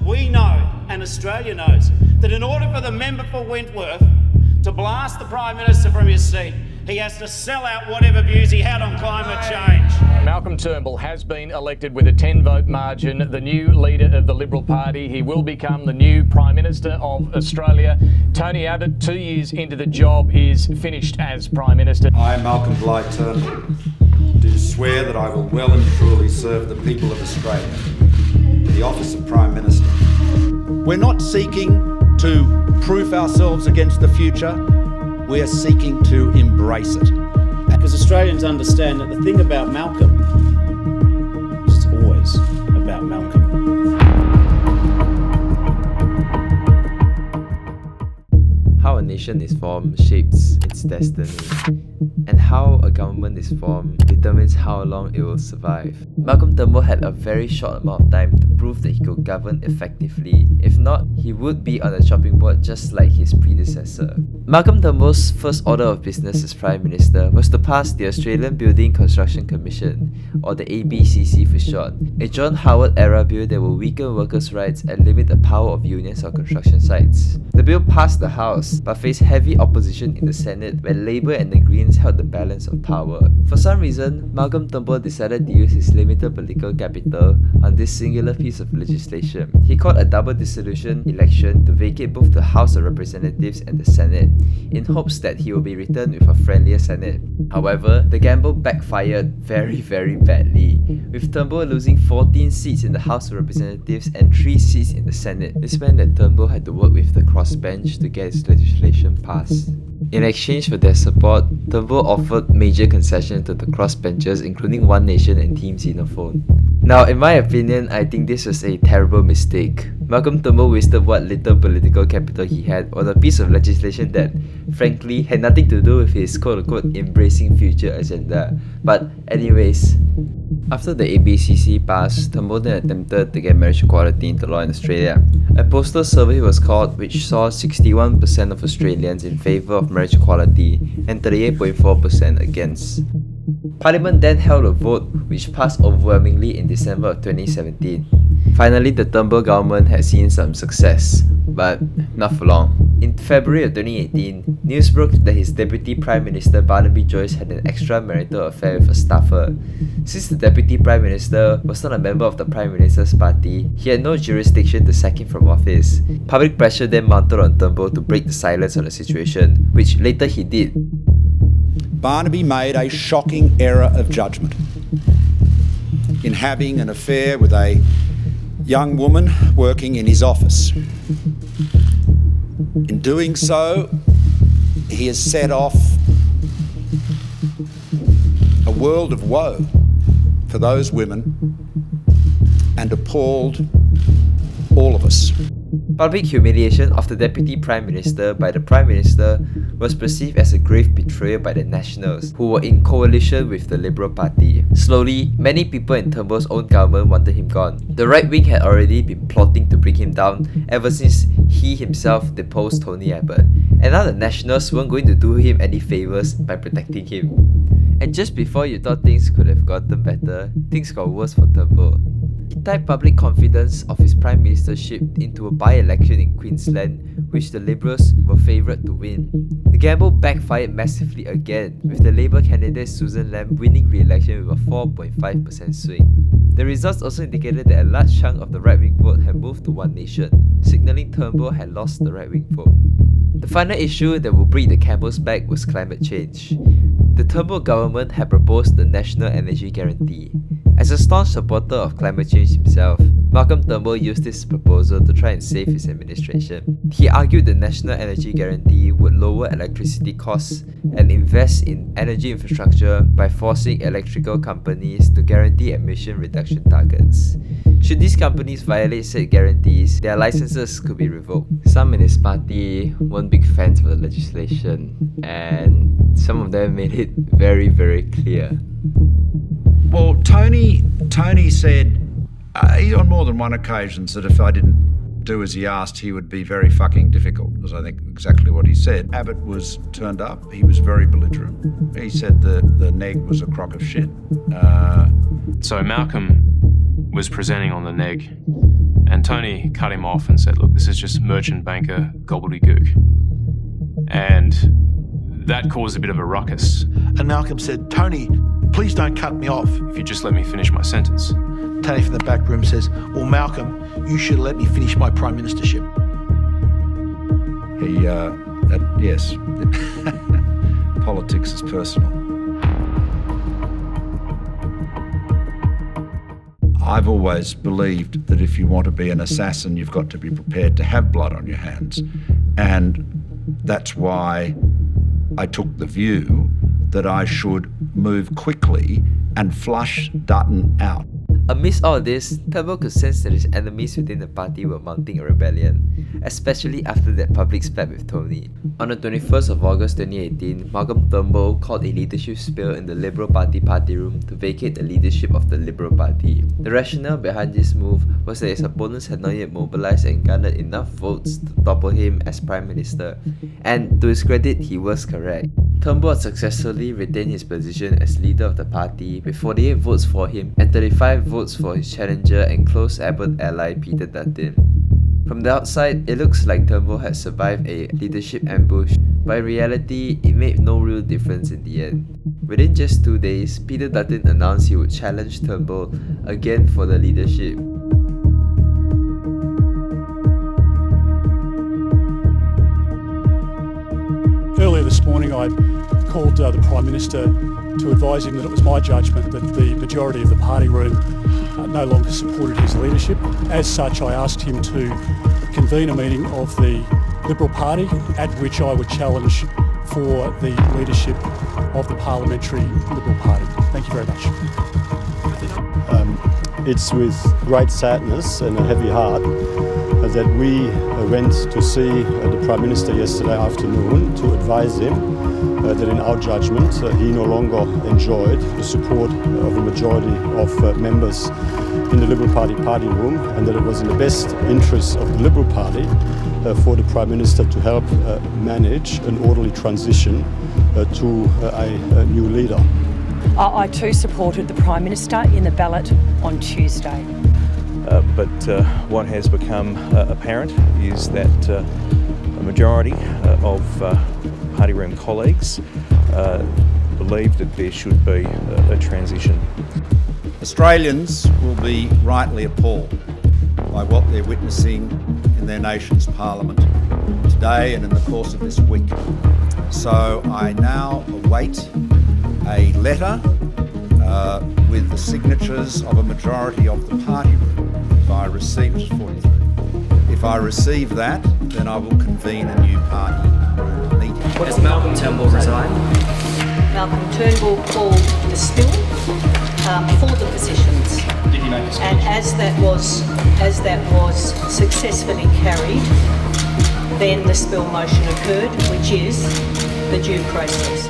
we know, and Australia knows, that in order for the member for Wentworth to blast the Prime Minister from his seat, he has to sell out whatever views he had on climate change. Malcolm Turnbull has been elected with a 10-vote margin, the new leader of the Liberal Party. He will become the new Prime Minister of Australia. Tony Abbott, 2 years into the job, is finished as Prime Minister. I, Malcolm Bligh Turnbull, do swear that I will well and truly serve the people of Australia in the office of Prime Minister. We're not seeking to proof ourselves against the future. We're seeking to embrace it. Because Australians understand that the thing about Malcolm is it's always about Malcolm. How a nation is formed shapes its destiny, and how a government is formed determines how long it will survive. Malcolm Turnbull had a very short amount of time to prove that he could govern effectively. If not, he would be on the chopping board just like his predecessor. Malcolm Turnbull's first order of business as Prime Minister was to pass the Australian Building Construction Commission, or the ABCC for short, a John Howard-era bill that will weaken workers' rights and limit the power of unions on construction sites. The bill passed the House, but faced heavy opposition in the Senate when Labour and the Greens held the balance of power. For some reason, Malcolm Turnbull decided to use his limited political capital on this singular piece of legislation. He called a double dissolution election to vacate both the House of Representatives and the Senate, in hopes that he will be returned with a friendlier Senate. However, the gamble backfired very badly, with Turnbull losing 14 seats in the House of Representatives and 3 seats in the Senate. This meant that Turnbull had to work with the crossbench to get his legislation passed. In exchange for their support, Turnbull offered major concessions to the crossbenchers, including One Nation and Team Xenophone. Now, in my opinion, I think this was a terrible mistake. Malcolm Turnbull wasted what little political capital he had on a piece of legislation that, frankly, had nothing to do with his quote-unquote embracing future agenda. But anyways, after the ABCC passed, Turnbull then attempted to get marriage equality into law in Australia. A postal survey was called which saw 61% of Australians in favour of marriage equality and 38.4% against. Parliament then held a vote which passed overwhelmingly in December of 2017. Finally, the Turnbull government had seen some success, but not for long. In February of 2018, news broke that his Deputy Prime Minister Barnaby Joyce had an extramarital affair with a staffer. Since the Deputy Prime Minister was not a member of the Prime Minister's party, he had no jurisdiction to sack him from office. Public pressure then mounted on Turnbull to break the silence on the situation, which later he did. Barnaby made a shocking error of judgment in having an affair with a young woman working in his office. In doing so, he has set off a world of woe for those women and appalled all of us. Public humiliation of the Deputy Prime Minister by the Prime Minister was perceived as a grave betrayal by the Nationals, who were in coalition with the Liberal Party. Slowly, many people in Turnbull's own government wanted him gone. The right wing had already been plotting to bring him down ever since he himself deposed Tony Abbott, and now the Nationals weren't going to do him any favours by protecting him. And just before you thought things could have gotten better, things got worse for Turnbull. He tied public confidence of his prime ministership into a by-election in Queensland, which the Liberals were favoured to win. The gamble backfired massively again, with the Labour candidate Susan Lamb winning re-election with a 4.5% swing. The results also indicated that a large chunk of the right-wing vote had moved to One Nation, signalling Turnbull had lost the right-wing vote. The final issue that would break the camel's back was climate change. The Turnbull government had proposed the National Energy Guarantee. As a staunch supporter of climate change himself, Malcolm Turnbull used this proposal to try and save his administration. He argued the National Energy Guarantee would lower electricity costs and invest in energy infrastructure by forcing electrical companies to guarantee emission reduction targets. Should these companies violate said guarantees, their licenses could be revoked. Some in his party weren't big fans of the legislation, and some of them made it very clear. Well, Tony said on more than one occasion that if I didn't do as he asked, he would be very fucking difficult, was I think exactly what he said. Abbott was turned up. He was very belligerent. He said the neg was a crock of shit. So Malcolm was presenting on the neg. And Tony cut him off and said, look, this is just merchant banker gobbledygook. And that caused a bit of a ruckus. And Malcolm said, Tony, please don't cut me off. If you just let me finish my sentence. Tony from the back room says, well, Malcolm, you should let me finish my Prime Ministership. Yes, politics is personal. I've always believed that if you want to be an assassin, you've got to be prepared to have blood on your hands. And that's why I took the view that I should move quickly and flush Dutton out. Amidst all this, Turnbull could sense that his enemies within the party were mounting a rebellion, especially after that public spat with Tony. On the 21st of August 2018, Malcolm Turnbull called a leadership spill in the Liberal Party party room to vacate the leadership of the Liberal Party. The rationale behind this move was that his opponents had not yet mobilised and garnered enough votes to topple him as Prime Minister, and to his credit, he was correct. Turnbull had successfully retained his position as leader of the party with 48 votes for him and 35 votes for his challenger and close Abbott ally Peter Dutton. From the outside, it looks like Turnbull had survived a leadership ambush, but in reality, it made no real difference in the end. Within just 2 days, Peter Dutton announced he would challenge Turnbull again for the leadership. Earlier this morning, I called the Prime Minister to advise him that it was my judgment that the majority of the party room no longer supported his leadership. As such, I asked him to convene a meeting of the Liberal Party at which I would challenge for the leadership of the Parliamentary Liberal Party. Thank you very much. It's with great sadness and a heavy heart that we went to see the Prime Minister yesterday afternoon to advise him that in our judgment he no longer enjoyed the support of a majority of members in the Liberal Party party room, and that it was in the best interest of the Liberal Party for the Prime Minister to help manage an orderly transition to a new leader. I too supported the Prime Minister in the ballot on Tuesday. But what has become apparent is that a majority of party room colleagues believe that there should be a transition. Australians will be rightly appalled by what they're witnessing in their nation's parliament today and in the course of this week. So I now await a letter with the signatures of a majority of the party room. If I receive 43. If I receive that, then I will convene a new party room meeting. Has Malcolm Turnbull resigned? Malcolm Turnbull called the spill for the positions. Did he make a speech? And as that was successfully carried, then the spill motion occurred, which is the due process.